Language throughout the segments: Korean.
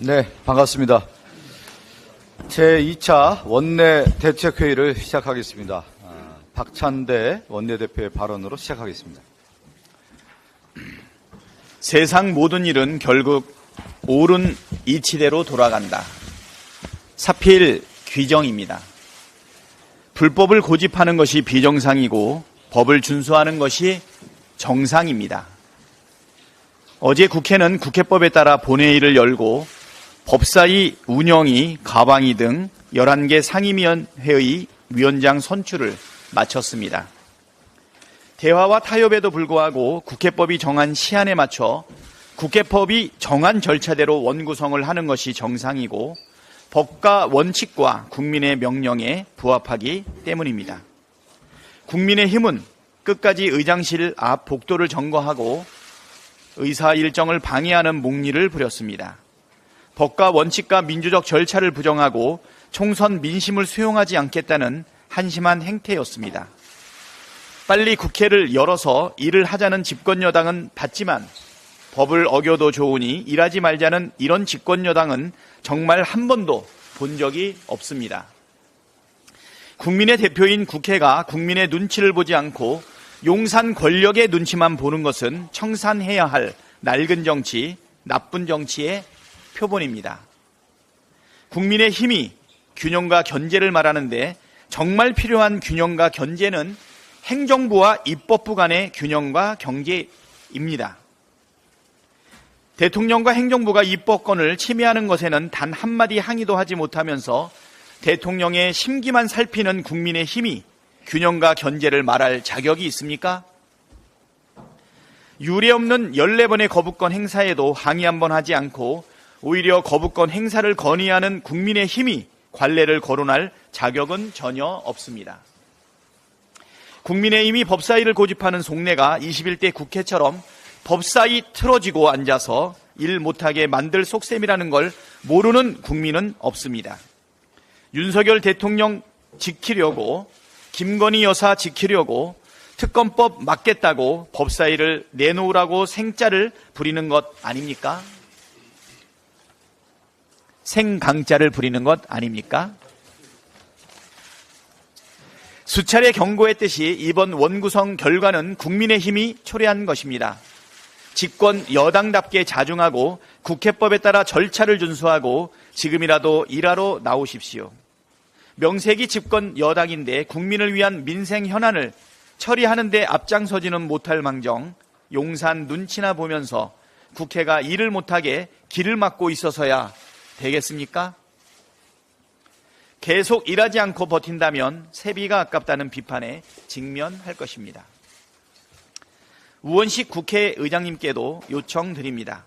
네, 반갑습니다. 제2차 원내대책회의를 시작하겠습니다. 박찬대 원내대표의 발언으로 시작하겠습니다. 세상 모든 일은 결국 옳은 이치대로 돌아간다. 사필 규정입니다. 불법을 고집하는 것이 비정상이고 법을 준수하는 것이 정상입니다. 어제 국회는 국회법에 따라 본회의를 열고 법사위 운영위, 가방위 등 11개 상임위원회의 위원장 선출을 마쳤습니다. 대화와 타협에도 불구하고 국회법이 정한 시한에 맞춰 국회법이 정한 절차대로 원구성을 하는 것이 정상이고 법과 원칙과 국민의 명령에 부합하기 때문입니다. 국민의힘은 끝까지 의장실 앞 복도를 점거하고 의사 일정을 방해하는 목리를 부렸습니다. 법과 원칙과 민주적 절차를 부정하고 총선 민심을 수용하지 않겠다는 한심한 행태였습니다. 빨리 국회를 열어서 일을 하자는 집권여당은 봤지만 법을 어겨도 좋으니 일하지 말자는 이런 집권여당은 정말 한 번도 본 적이 없습니다. 국민의 대표인 국회가 국민의 눈치를 보지 않고 용산 권력의 눈치만 보는 것은 청산해야 할 낡은 정치, 나쁜 정치의 표본입니다. 국민의 힘이 균형과 견제를 말하는데 정말 필요한 균형과 견제는 행정부와 입법부 간의 균형과 경계입니다. 대통령과 행정부가 입법권을 침해하는 것에는 단 한마디 항의도 하지 못하면서 대통령의 심기만 살피는 국민의 힘이 균형과 견제를 말할 자격이 있습니까? 유례없는 14번의 거부권 행사에도 항의 한번 하지 않고 오히려 거부권 행사를 건의하는 국민의 힘이 관례를 거론할 자격은 전혀 없습니다. 국민의힘이 법사위를 고집하는 속내가 21대 국회처럼 법사위 틀어지고 앉아서 일 못하게 만들 속셈이라는 걸 모르는 국민은 없습니다. 윤석열 대통령 지키려고, 김건희 여사 지키려고 특검법 막겠다고 법사위를 내놓으라고 생짜를 부리는 것 아닙니까? 생강짜를 부리는 것 아닙니까? 수차례 경고했듯이 이번 원구성 결과는 국민의힘이 초래한 것입니다. 집권 여당답게 자중하고 국회법에 따라 절차를 준수하고 지금이라도 일하러 나오십시오. 명색이 집권 여당인데 국민을 위한 민생 현안을 처리하는 데 앞장서지는 못할 망정 용산 눈치나 보면서 국회가 일을 못하게 길을 막고 있어서야 되겠습니까? 계속 일하지 않고 버틴다면 세비가 아깝다는 비판에 직면할 것입니다. 우원식 국회의장님께도 요청드립니다.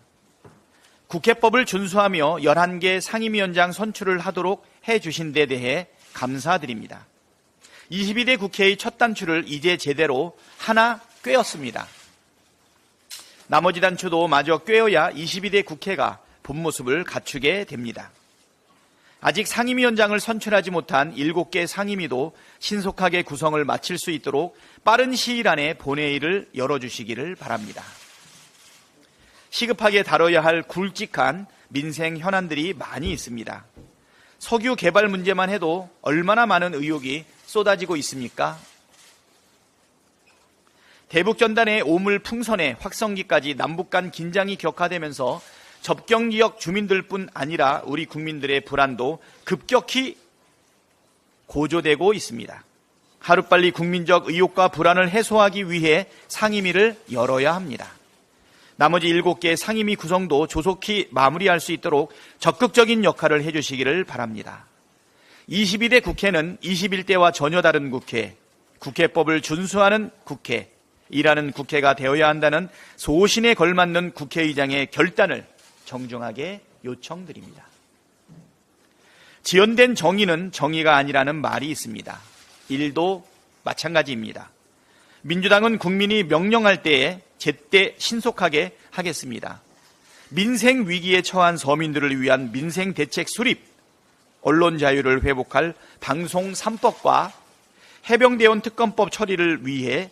국회법을 준수하며 11개 상임위원장 선출을 하도록 해주신 데 대해 감사드립니다. 22대 국회의 첫 단추를 이제 제대로 하나 꿰었습니다. 나머지 단추도 마저 꿰어야 22대 국회가 본 모습을 갖추게 됩니다. 아직 상임위원장을 선출하지 못한 7개 상임위도 신속하게 구성을 마칠 수 있도록 빠른 시일 안에 본회의를 열어주시기를 바랍니다. 시급하게 다뤄야 할 굵직한 민생 현안들이 많이 있습니다. 석유 개발 문제만 해도 얼마나 많은 의혹이 쏟아지고 있습니까? 대북전단의 오물 풍선에 확성기까지 남북 간 긴장이 격화되면서 접경지역 주민들뿐 아니라 우리 국민들의 불안도 급격히 고조되고 있습니다. 하루빨리 국민적 의혹과 불안을 해소하기 위해 상임위를 열어야 합니다. 나머지 7개 상임위 구성도 조속히 마무리할 수 있도록 적극적인 역할을 해주시기를 바랍니다. 22대 국회는 21대와 전혀 다른 국회, 국회법을 준수하는 국회, 일하는 국회가 되어야 한다는 소신에 걸맞는 국회의장의 결단을 정중하게 요청드립니다. 지연된 정의는 정의가 아니라는 말이 있습니다. 일도 마찬가지입니다. 민주당은 국민이 명령할 때에 제때 신속하게 하겠습니다. 민생 위기에 처한 서민들을 위한 민생 대책 수립, 언론 자유를 회복할 방송 3법과 해병대원 특검법 처리를 위해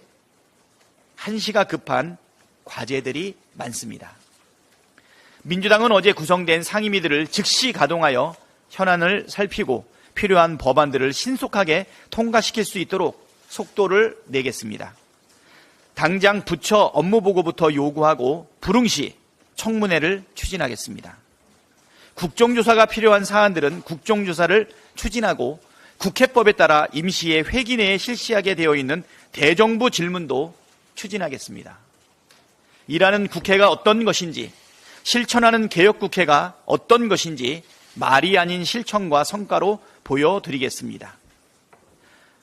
한시가 급한 과제들이 많습니다. 민주당은 어제 구성된 상임위들을 즉시 가동하여 현안을 살피고 필요한 법안들을 신속하게 통과시킬 수 있도록 속도를 내겠습니다. 당장 부처 업무보고부터 요구하고 불응시 청문회를 추진하겠습니다. 국정조사가 필요한 사안들은 국정조사를 추진하고 국회법에 따라 임시의 회기 내에 실시하게 되어 있는 대정부 질문도 추진하겠습니다. 일하는 국회가 어떤 것인지, 실천하는 개혁국회가 어떤 것인지 말이 아닌 실천과 성과로 보여드리겠습니다.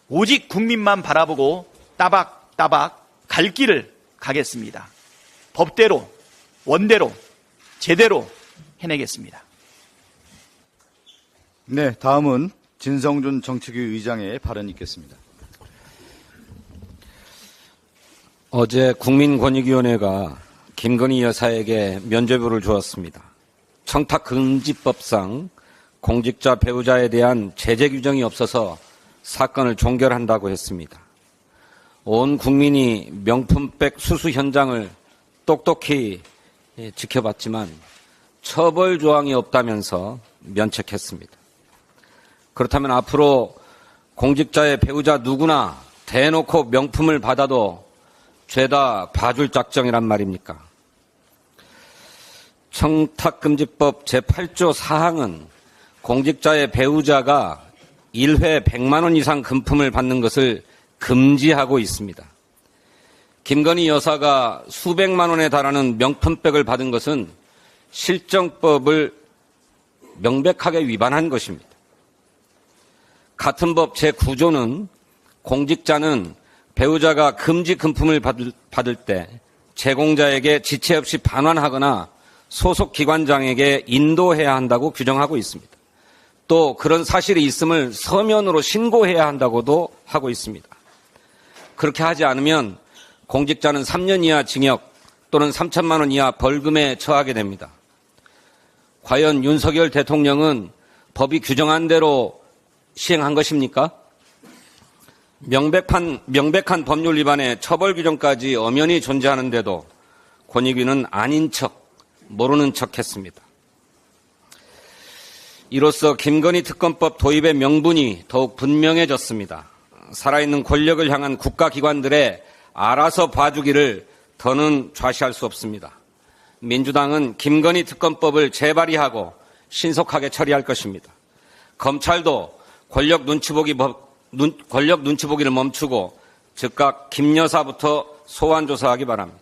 오직 국민만 바라보고 따박따박 갈 길을 가겠습니다. 법대로, 원대로, 제대로 해내겠습니다. 네, 다음은 진성준 정책위 의장의 발언이 있겠습니다. 어제 국민권익위원회가 김건희 여사에게 면죄부를 주었습니다. 청탁금지법상 공직자 배우자에 대한 제재 규정이 없어서 사건을 종결한다고 했습니다. 온 국민이 명품백 수수 현장을 똑똑히 지켜봤지만 처벌 조항이 없다면서 면책했습니다. 그렇다면 앞으로 공직자의 배우자 누구나 대놓고 명품을 받아도 죄다 봐줄 작정이란 말입니까? 청탁금지법 제8조 4항은 공직자의 배우자가 1회 100만 원 이상 금품을 받는 것을 금지하고 있습니다. 김건희 여사가 수백만 원에 달하는 명품백을 받은 것은 실정법을 명백하게 위반한 것입니다. 같은 법 제9조는 공직자는 배우자가 금지 금품을 받을 때 제공자에게 지체 없이 반환하거나 소속 기관장에게 인도해야 한다고 규정하고 있습니다. 또 그런 사실이 있음을 서면으로 신고해야 한다고도 하고 있습니다. 그렇게 하지 않으면 공직자는 3년 이하 징역 또는 3천만 원 이하 벌금에 처하게 됩니다. 과연 윤석열 대통령은 법이 규정한 대로 시행한 것입니까? 명백한 법률 위반에 처벌 규정까지 엄연히 존재하는데도 권익위는 아닌 척, 모르는 척 했습니다. 이로써 김건희 특검법 도입의 명분이 더욱 분명해졌습니다. 살아있는 권력을 향한 국가기관들의 알아서 봐주기를 더는 좌시할 수 없습니다. 민주당은 김건희 특검법을 재발의하고 신속하게 처리할 것입니다. 검찰도 권력 눈치보기를 멈추고 즉각 김 여사부터 소환 조사하기 바랍니다.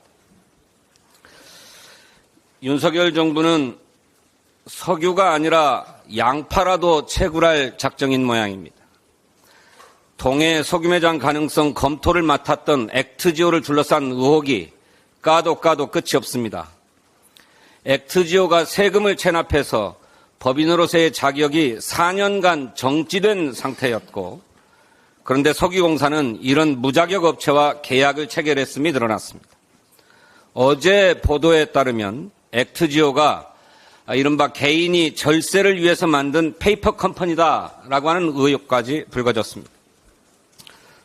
윤석열 정부는 석유가 아니라 양파라도 채굴할 작정인 모양입니다. 동해 석유 매장 가능성 검토를 맡았던 액트지오를 둘러싼 의혹이 까도 끝이 없습니다. 액트지오가 세금을 체납해서 법인으로서의 자격이 4년간 정지된 상태였고, 그런데 석유공사는 이런 무자격 업체와 계약을 체결했음이 드러났습니다. 어제 보도에 따르면 액트지오가 이른바 개인이 절세를 위해서 만든 페이퍼 컴퍼니다라고 하는 의혹까지 불거졌습니다.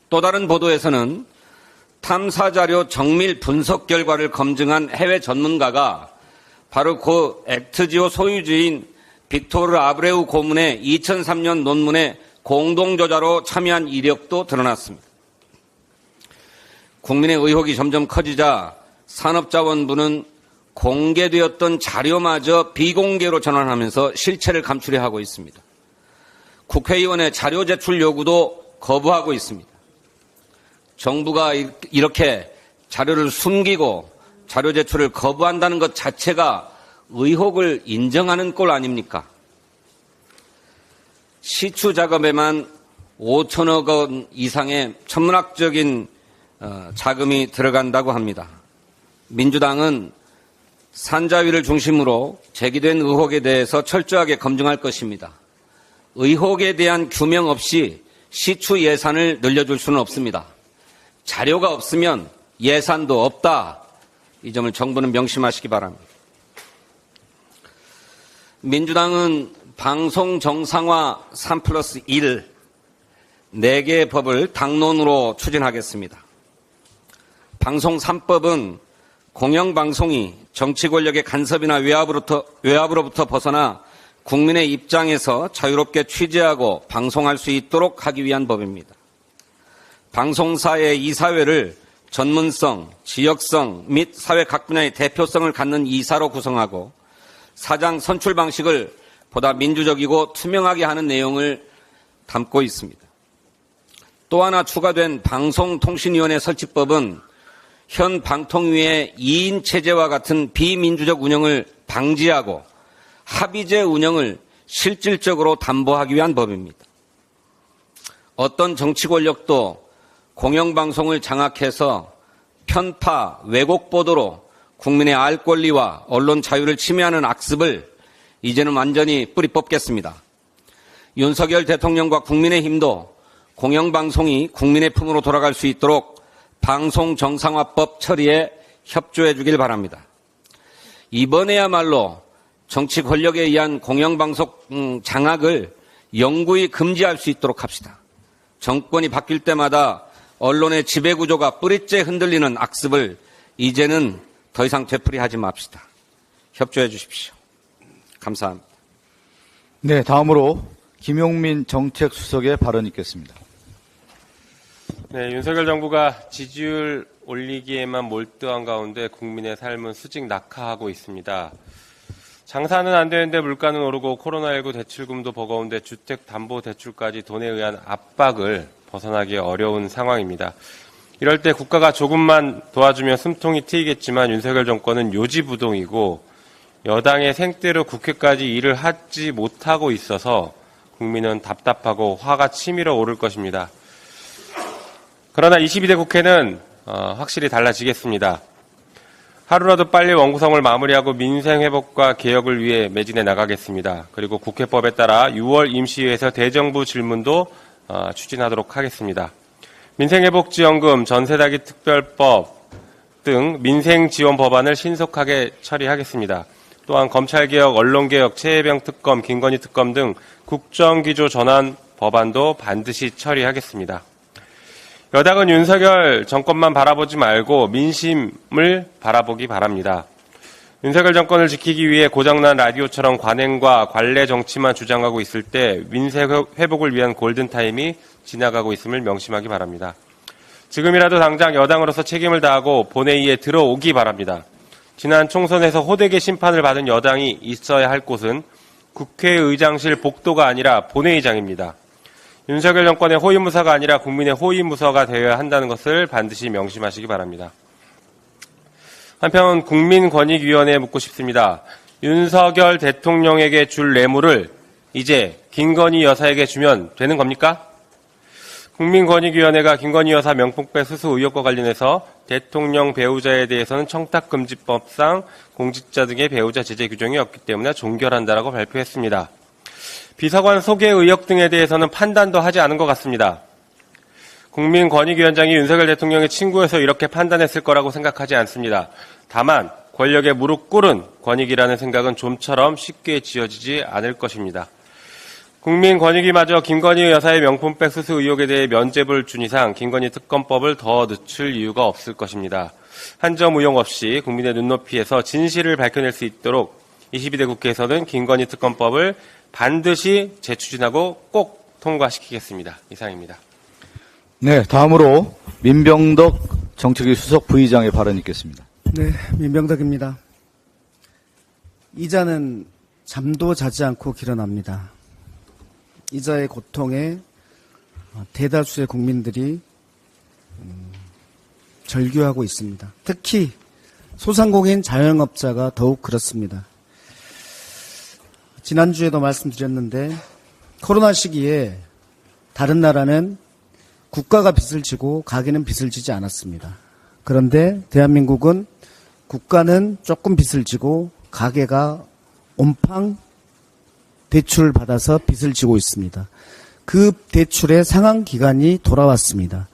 또 다른 보도에서는 탐사자료 정밀 분석 결과를 검증한 해외 전문가가 바로 그 액트지오 소유주인 빅토르 아브레우 고문의 2003년 논문에 공동저자로 참여한 이력도 드러났습니다. 국민의 의혹이 점점 커지자 산업자원부는 공개되었던 자료마저 비공개로 전환하면서 실체를 감추려 하고 있습니다. 국회의원의 자료 제출 요구도 거부하고 있습니다. 정부가 이렇게 자료를 숨기고 자료 제출을 거부한다는 것 자체가 의혹을 인정하는 꼴 아닙니까? 시추 작업에만 5천억 원 이상의 천문학적인 자금이 들어간다고 합니다. 민주당은 산자위를 중심으로 제기된 의혹에 대해서 철저하게 검증할 것입니다. 의혹에 대한 규명 없이 시추 예산을 늘려줄 수는 없습니다. 자료가 없으면 예산도 없다. 이 점을 정부는 명심하시기 바랍니다. 민주당은 방송 정상화 3+1 4개의 법을 당론으로 추진하겠습니다. 방송 3법은 공영방송이 정치 권력의 간섭이나 외압으로부터 벗어나 국민의 입장에서 자유롭게 취재하고 방송할 수 있도록 하기 위한 법입니다. 방송사의 이사회를 전문성, 지역성 및 사회 각 분야의 대표성을 갖는 이사로 구성하고 사장 선출 방식을 보다 민주적이고 투명하게 하는 내용을 담고 있습니다. 또 하나 추가된 방송통신위원회 설치법은 현 방통위의 2인 체제와 같은 비민주적 운영을 방지하고 합의제 운영을 실질적으로 담보하기 위한 법입니다. 어떤 정치 권력도 공영방송을 장악해서 편파, 왜곡 보도로 국민의 알 권리와 언론 자유를 침해하는 악습을 이제는 완전히 뿌리 뽑겠습니다. 윤석열 대통령과 국민의힘도 공영방송이 국민의 품으로 돌아갈 수 있도록 방송정상화법 처리에 협조해 주길 바랍니다. 이번에야말로 정치 권력에 의한 공영방송 장악을 영구히 금지할 수 있도록 합시다. 정권이 바뀔 때마다 언론의 지배구조가 뿌리째 흔들리는 악습을 이제는 더 이상 되풀이하지 맙시다. 협조해 주십시오. 감사합니다. 네, 다음으로 김용민 정책수석의 발언 있겠습니다. 네, 윤석열 정부가 지지율 올리기에만 몰두한 가운데 국민의 삶은 수직 낙하하고 있습니다. 장사는 안 되는데 물가는 오르고 코로나19 대출금도 버거운데 주택담보대출까지 돈에 의한 압박을 벗어나기 어려운 상황입니다. 이럴 때 국가가 조금만 도와주면 숨통이 트이겠지만 윤석열 정권은 요지부동이고 여당의 생떼로 국회까지 일을 하지 못하고 있어서 국민은 답답하고 화가 치밀어 오를 것입니다. 그러나 22대 국회는 확실히 달라지겠습니다. 하루라도 빨리 원구성을 마무리하고 민생 회복과 개혁을 위해 매진해 나가겠습니다. 그리고 국회법에 따라 6월 임시회에서 대정부 질문도 추진하도록 하겠습니다. 민생회복지원금, 전세다기 특별법 등 민생지원 법안을 신속하게 처리하겠습니다. 또한 검찰개혁, 언론개혁, 최혜병 특검, 김건희 특검 등 국정기조 전환 법안도 반드시 처리하겠습니다. 여당은 윤석열 정권만 바라보지 말고 민심을 바라보기 바랍니다. 윤석열 정권을 지키기 위해 고장난 라디오처럼 관행과 관례 정치만 주장하고 있을 때 민생 회복을 위한 골든타임이 지나가고 있음을 명심하기 바랍니다. 지금이라도 당장 여당으로서 책임을 다하고 본회의에 들어오기 바랍니다. 지난 총선에서 호되게 심판을 받은 여당이 있어야 할 곳은 국회의장실 복도가 아니라 본회의장입니다. 윤석열 정권의 호위무사가 아니라 국민의 호위무사가 되어야 한다는 것을 반드시 명심하시기 바랍니다. 한편 국민권익위원회에 묻고 싶습니다. 윤석열 대통령에게 줄 뇌물을 이제 김건희 여사에게 주면 되는 겁니까? 국민권익위원회가 김건희 여사 명품백 수수 의혹과 관련해서 대통령 배우자에 대해서는 청탁금지법상 공직자 등의 배우자 제재 규정이 없기 때문에 종결한다라고 발표했습니다. 비서관 소개 의혹 등에 대해서는 판단도 하지 않은 것 같습니다. 국민권익위원장이 윤석열 대통령의 친구여서 이렇게 판단했을 거라고 생각하지 않습니다. 다만 권력에 무릎 꿇은 권익이라는 생각은 좀처럼 쉽게 지어지지 않을 것입니다. 국민권익위마저 김건희 여사의 명품백 수수 의혹에 대해 면죄부를 준 이상 김건희 특검법을 더 늦출 이유가 없을 것입니다. 한 점 의혹 없이 국민의 눈높이에서 진실을 밝혀낼 수 있도록 22대 국회에서는 김건희 특검법을 반드시 재추진하고 꼭 통과시키겠습니다. 이상입니다. 네, 다음으로 민병덕 정책위 수석 부의장의 발언 있겠습니다. 네, 민병덕입니다. 이자는 잠도 자지 않고 길어납니다. 이자의 고통에 대다수의 국민들이 절규하고 있습니다. 특히 소상공인 자영업자가 더욱 그렇습니다. 지난주에도 말씀드렸는데 코로나 시기에 다른 나라는 국가가 빚을 지고 가게는 빚을 지지 않았습니다. 그런데 대한민국은 국가는 조금 빚을 지고 가게가 온팡 대출을 받아서 빚을 지고 있습니다. 그 대출의 상환 기간이 돌아왔습니다.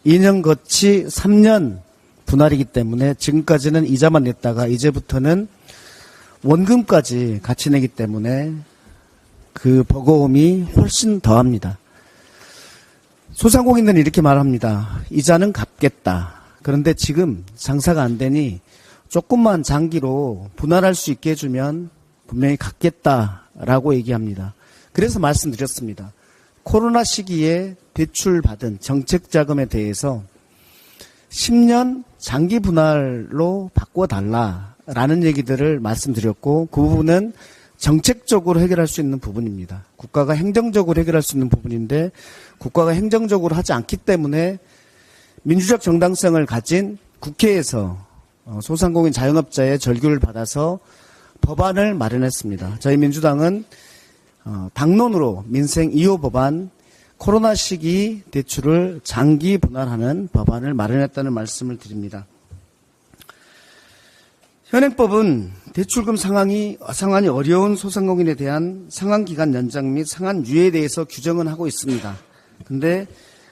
2년 거치 3년 분할이기 때문에 지금까지는 이자만 냈다가 이제부터는 원금까지 같이 내기 때문에 그 버거움이 훨씬 더합니다. 소상공인들은 이렇게 말합니다. 이자는 갚겠다. 그런데 지금 장사가 안 되니 조금만 장기로 분할할 수 있게 해주면 분명히 갖겠다라고 얘기합니다. 그래서 말씀드렸습니다. 코로나 시기에 대출받은 정책자금에 대해서 10년 장기 분할로 바꿔달라라는 얘기들을 말씀드렸고, 그 부분은 정책적으로 해결할 수 있는 부분입니다. 국가가 행정적으로 해결할 수 있는 부분인데, 국가가 행정적으로 하지 않기 때문에 민주적 정당성을 가진 국회에서 소상공인 자영업자의 절규를 받아서 법안을 마련했습니다. 저희 민주당은 당론으로 민생 2호 법안, 코로나 시기 대출을 장기 분할하는 법안을 마련했다는 말씀을 드립니다. 현행법은 대출금 상환이 어려운 소상공인에 대한 상환기간 연장 및 상환 유예에 대해서 규정은 하고 있습니다. 근데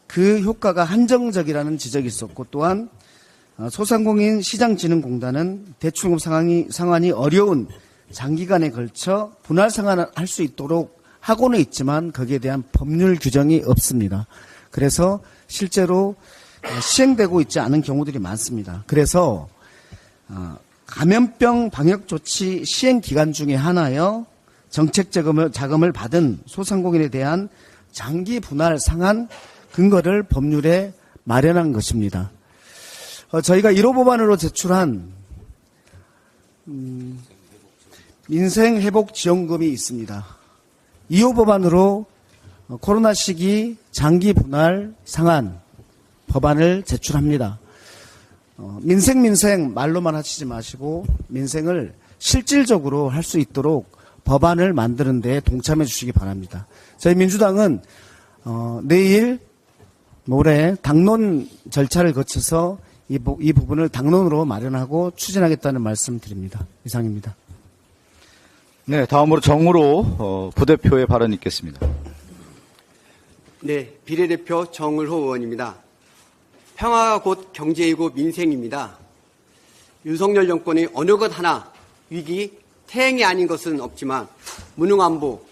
그 효과가 한정적이라는 지적이 있었고, 또한 소상공인 시장진흥공단은 대출금 상환이 어려운 장기간에 걸쳐 분할 상환할 수 있도록 하고는 있지만 거기에 대한 법률 규정이 없습니다. 그래서 실제로 시행되고 있지 않은 경우들이 많습니다. 그래서 감염병 방역조치 시행 기간 중에 하나여 정책 자금을 받은 소상공인에 대한 장기 분할 상환 근거를 법률에 마련한 것입니다. 저희가 1호 법안으로 제출한 민생회복지원금이 있습니다. 2호 법안으로 코로나 시기 장기 분할 상환 법안을 제출합니다. 민생 말로만 하시지 마시고 민생을 실질적으로 할 수 있도록 법안을 만드는 데 동참해 주시기 바랍니다. 저희 민주당은 내일 모레 당론 절차를 거쳐서 이 부분을 당론으로 마련하고 추진하겠다는 말씀 드립니다. 이상입니다. 네, 다음으로 정으로 부대표의 발언 있겠습니다. 네, 비례대표 정을호 의원입니다. 평화가 곧 경제이고 민생입니다. 윤석열 정권이 어느 것 하나 위기, 태행이 아닌 것은 없지만 무능안보,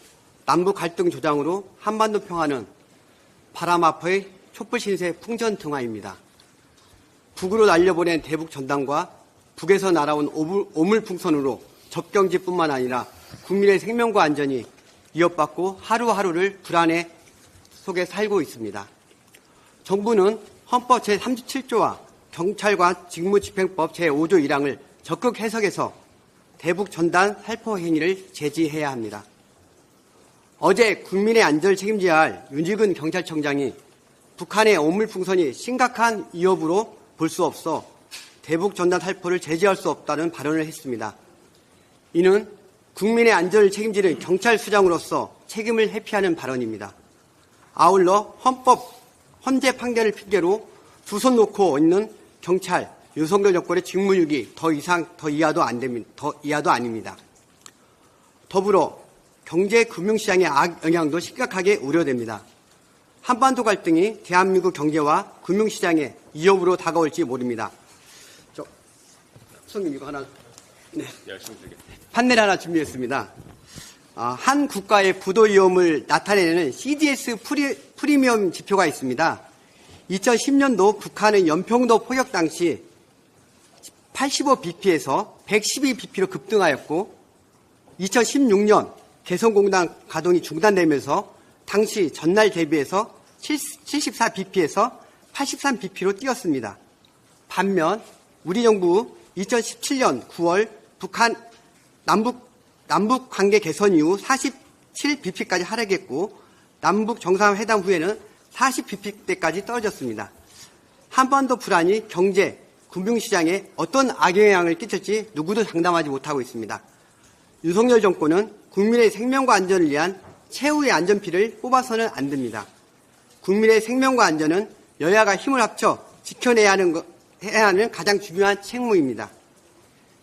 남북 갈등 조장으로 한반도 평화는 바람 앞의 촛불 신세 풍전등화입니다. 북으로 날려보낸 대북 전단과 북에서 날아온 오물풍선으로 접경지뿐만 아니라 국민의 생명과 안전이 위협받고 하루하루를 불안해 속에 살고 있습니다. 정부는 헌법 제37조와 경찰관 직무집행법 제5조 1항을 적극 해석해서 대북 전단 살포 행위를 제지해야 합니다. 어제 국민의 안전을 책임져야 할 윤익은 경찰청장이 북한의 오물풍선이 심각한 위협으로 볼 수 없어 대북 전단 살포를 제지할 수 없다는 발언을 했습니다. 이는 국민의 안전을 책임지는 경찰 수장으로서 책임을 회피하는 발언입니다. 아울러 헌재 판결을 핑계로 두 손 놓고 있는 경찰, 윤석열 정권의 직무유기 더 이하도 아닙니다. 더불어 경제 금융시장의 악영향도 심각하게 우려됩니다. 한반도 갈등이 대한민국 경제와 금융시장에 위협으로 다가올지 모릅니다. 선생님 이거 하나 판넬 하나 준비했습니다. 한 국가의 부도 위험을 나타내는 CDS 프리미엄 지표가 있습니다. 2010년도 북한은 연평도 포격 당시 85bp에서 112bp로 급등하였고 2016년 개성공단 가동이 중단되면서 당시 전날 대비해서 74bp에서 83bp로 뛰었습니다. 반면 우리 정부 2017년 9월 북한 남북 관계 개선 이후 47bp까지 하락했고 남북 정상회담 후에는 40bp대까지 떨어졌습니다. 한반도 불안이 경제, 금융시장에 어떤 악영향을 끼칠지 누구도 장담하지 못하고 있습니다. 윤석열 정권은 국민의 생명과 안전을 위한 최후의 안전피를 뽑아서는 안 됩니다. 국민의 생명과 안전은 여야가 힘을 합쳐 지켜내야 하는 가장 중요한 책무입니다.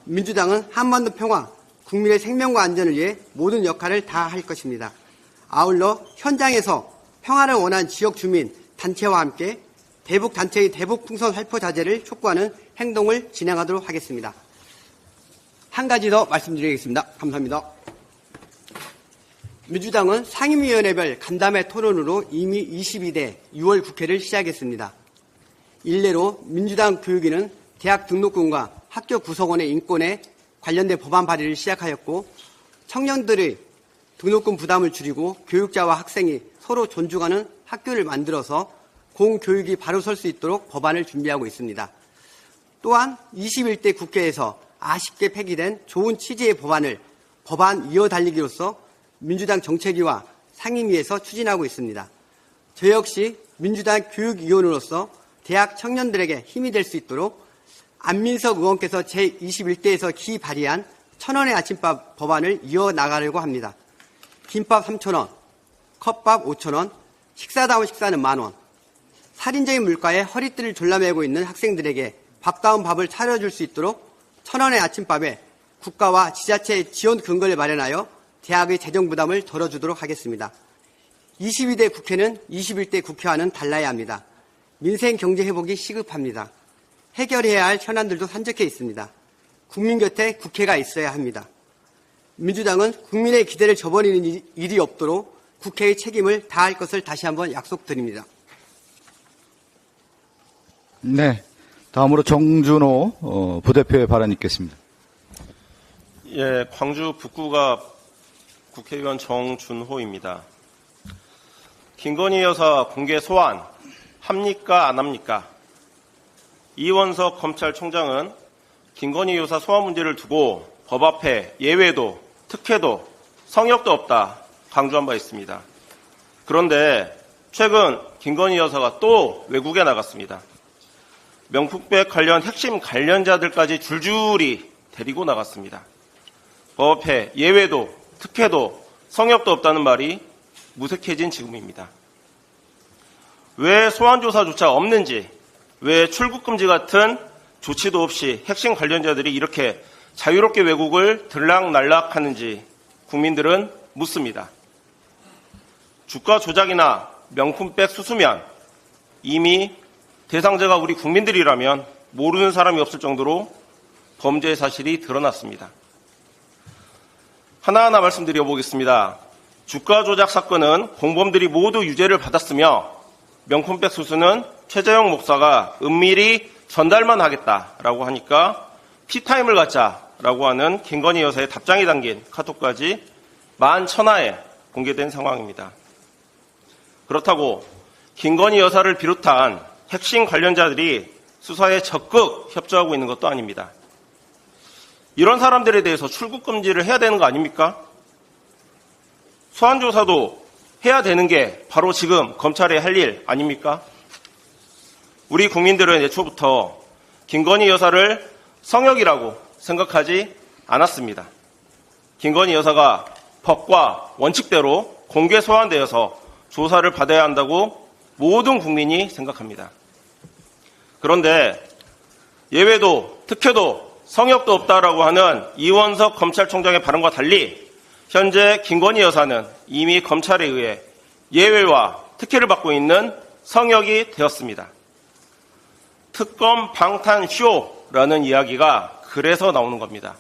민주당은 한반도 평화, 국민의 생명과 안전을 위해 모든 역할을 다할 것입니다. 아울러 현장에서 평화를 원하는 지역 주민, 단체와 함께 대북 단체의 대북 풍선 살포 자제를 촉구하는 행동을 진행하도록 하겠습니다. 한 가지 더 말씀드리겠습니다. 감사합니다. 민주당은 상임위원회별 간담회 토론으로 이미 22대 6월 국회를 시작했습니다. 일례로 민주당 교육위는 대학 등록금과 학교 구성원의 인권에 관련된 법안 발의를 시작하였고 청년들의 등록금 부담을 줄이고 교육자와 학생이 서로 존중하는 학교를 만들어서 공교육이 바로 설 수 있도록 법안을 준비하고 있습니다. 또한 21대 국회에서 아쉽게 폐기된 좋은 취지의 법안을 법안 이어달리기로서 민주당 정책위와 상임위에서 추진하고 있습니다. 저 역시 민주당 교육위원으로서 대학 청년들에게 힘이 될 수 있도록 안민석 의원께서 제21대에서 기 발의한 1,000원의 아침밥 법안을 이어나가려고 합니다. 김밥 3,000원, 컵밥 5,000원, 식사다운 식사는 만원, 살인적인 물가에 허리띠를 졸라매고 있는 학생들에게 밥다운 밥을 차려줄 수 있도록 1,000원의 아침밥에 국가와 지자체의 지원 근거를 마련하여 대학의 재정 부담을 덜어주도록 하겠습니다. 22대 국회는 21대 국회와는 달라야 합니다. 민생 경제 회복이 시급합니다. 해결해야 할 현안들도 산적해 있습니다. 국민 곁에 국회가 있어야 합니다. 민주당은 국민의 기대를 저버리는 일이 없도록 국회의 책임을 다할 것을 다시 한번 약속드립니다. 네. 다음으로 정준호 부대표의 발언이 있겠습니다. 예, 광주 북구가 국회의원 정준호입니다. 김건희 여사 공개 소환 합니까 안 합니까? 이원석 검찰총장은 김건희 여사 소환 문제를 두고 법 앞에 예외도 특혜도 성역도 없다 강조한 바 있습니다. 그런데 최근 김건희 여사가 또 외국에 나갔습니다. 명품백 관련 핵심 관련자들까지 줄줄이 데리고 나갔습니다. 법 앞에 예외도 특혜도 성역도 없다는 말이 무색해진 지금입니다. 왜 소환조사조차 없는지, 왜 출국금지 같은 조치도 없이 핵심 관련자들이 이렇게 자유롭게 외국을 들락날락하는지 국민들은 묻습니다. 주가 조작이나 명품백 수수면 이미 대상자가 우리 국민들이라면 모르는 사람이 없을 정도로 범죄 사실이 드러났습니다. 하나하나 말씀드려보겠습니다. 주가 조작 사건은 공범들이 모두 유죄를 받았으며 명품백 수수는 최재형 목사가 은밀히 전달만 하겠다라고 하니까 티타임을 갖자라고 하는 김건희 여사의 답장이 담긴 카톡까지 11,000화에 공개된 상황입니다. 그렇다고 김건희 여사를 비롯한 핵심 관련자들이 수사에 적극 협조하고 있는 것도 아닙니다. 이런 사람들에 대해서 출국금지를 해야 되는 거 아닙니까? 소환조사도 해야 되는 게 바로 지금 검찰의 할 일 아닙니까? 우리 국민들은 애초부터 김건희 여사를 성역이라고 생각하지 않았습니다. 김건희 여사가 법과 원칙대로 공개 소환되어서 조사를 받아야 한다고 모든 국민이 생각합니다. 그런데 예외도 특혜도 성역도 없다라고 하는 이원석 검찰총장의 발언과 달리 현재 김건희 여사는 이미 검찰에 의해 예외와 특혜를 받고 있는 성역이 되었습니다. 특검 방탄쇼라는 이야기가 그래서 나오는 겁니다.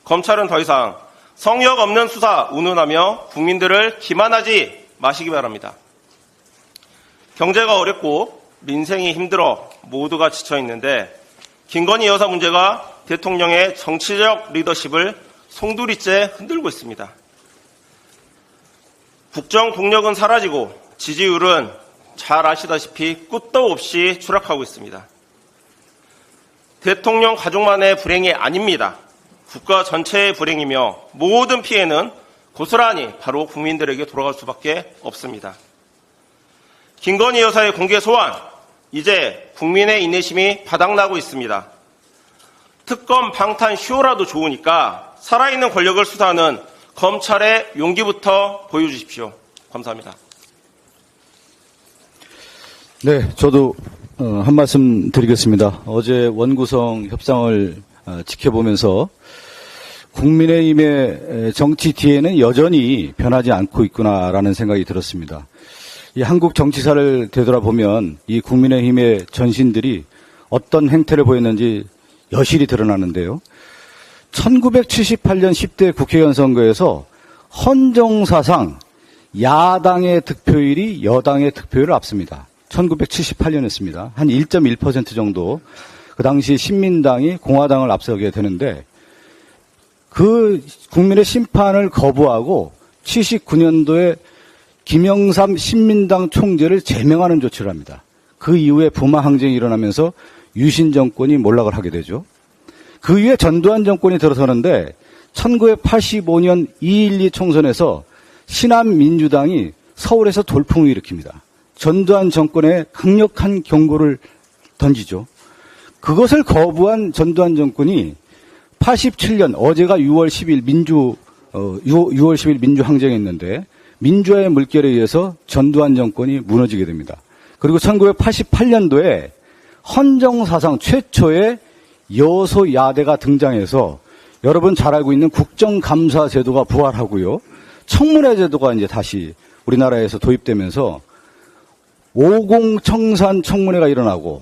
검찰은 더 이상 성역 없는 수사 운운하며 국민들을 기만하지 마시기 바랍니다. 경제가 어렵고 민생이 힘들어 모두가 지쳐 있는데 김건희 여사 문제가 대통령의 정치적 리더십을 송두리째 흔들고 있습니다. 국정 동력은 사라지고 지지율은 잘 아시다시피 끝도 없이 추락하고 있습니다. 대통령 가족만의 불행이 아닙니다. 국가 전체의 불행이며 모든 피해는 고스란히 바로 국민들에게 돌아갈 수밖에 없습니다. 김건희 여사의 공개 소환, 이제 국민의 인내심이 바닥나고 있습니다. 특검 방탄쇼라도 좋으니까 살아있는 권력을 수사하는 검찰의 용기부터 보여주십시오. 감사합니다. 네, 저도 한 말씀 드리겠습니다. 어제 원구성 협상을 지켜보면서 국민의힘의 정치 뒤에는 여전히 변하지 않고 있구나라는 생각이 들었습니다. 이 한국 정치사를 되돌아보면 이 국민의힘의 전신들이 어떤 행태를 보였는지 여실히 드러나는데요. 1978년 10대 국회의원 선거에서 헌정사상 야당의 득표율이 여당의 득표율을 앞섭니다. 1978년이었습니다. 한 1.1% 정도 그 당시 신민당이 공화당을 앞서게 되는데 그 국민의 심판을 거부하고 79년도에 김영삼 신민당 총재를 제명하는 조치를 합니다. 그 이후에 부마 항쟁이 일어나면서 유신 정권이 몰락을 하게 되죠. 그 이후에 전두환 정권이 들어서는데 1985년 2.12 총선에서 신한민주당이 서울에서 돌풍을 일으킵니다. 전두환 정권에 강력한 경고를 던지죠. 그것을 거부한 전두환 정권이 87년 어제가 6월 10일 6월 10일 민주항쟁했는데 민주화의 물결에 의해서 전두환 정권이 무너지게 됩니다. 그리고 1988년도에 헌정사상 최초의 여소야대가 등장해서 여러분 잘 알고 있는 국정감사 제도가 부활하고요. 청문회 제도가 이제 다시 우리나라에서 도입되면서 50 청산 청문회가 일어나고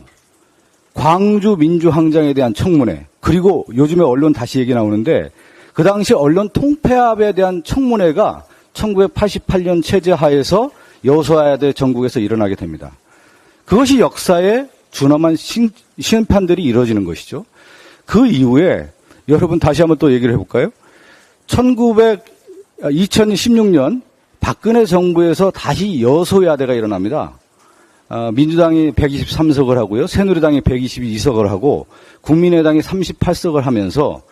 광주 민주항쟁에 대한 청문회, 그리고 요즘에 언론 다시 얘기 나오는데 그 당시 언론 통폐합에 대한 청문회가 1988년 체제 하에서 여소야대 전국에서 일어나게 됩니다. 그것이 역사에 준엄한 심판들이 이루어지는 것이죠. 그 이후에 여러분 다시 한번 또 얘기를 해볼까요? 2016년 박근혜 정부에서 다시 여소야대가 일어납니다. 민주당이 123석을 하고요. 새누리당이 122석을 하고 국민의당이 38석을 하면서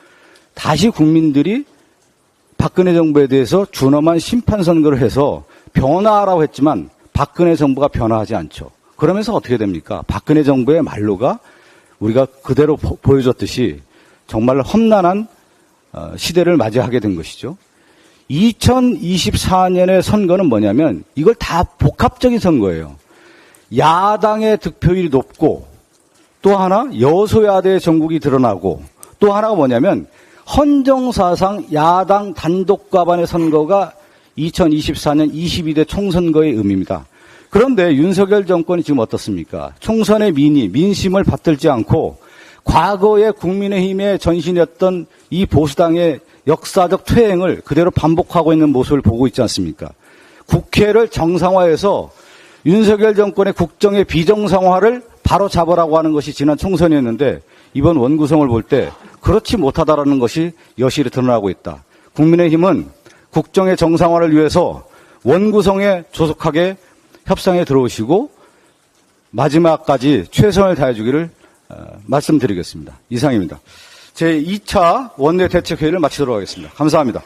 다시 국민들이 박근혜 정부에 대해서 준엄한 심판 선거를 해서 변화하라고 했지만 박근혜 정부가 변화하지 않죠. 그러면서 어떻게 됩니까? 박근혜 정부의 말로가 우리가 그대로 보여줬듯이 정말 험난한 시대를 맞이하게 된 것이죠. 2024년의 선거는 뭐냐면 이걸 다 복합적인 선거예요. 야당의 득표율이 높고 또 하나 여소야대 전국이 드러나고 또 하나가 뭐냐면 헌정사상 야당 단독 과반의 선거가 2024년 22대 총선거의 의미입니다. 그런데 윤석열 정권이 지금 어떻습니까? 총선의 민심을 받들지 않고 과거의 국민의힘의 전신이었던 이 보수당의 역사적 퇴행을 그대로 반복하고 있는 모습을 보고 있지 않습니까? 국회를 정상화해서 윤석열 정권의 국정의 비정상화를 바로 잡으라고 하는 것이 지난 총선이었는데 이번 원구성을 볼 때 그렇지 못하다라는 것이 여실히 드러나고 있다. 국민의힘은 국정의 정상화를 위해서 원구성에 조속하게 협상에 들어오시고 마지막까지 최선을 다해주기를 말씀드리겠습니다. 이상입니다. 제2차 원내대책회의를 마치도록 하겠습니다. 감사합니다.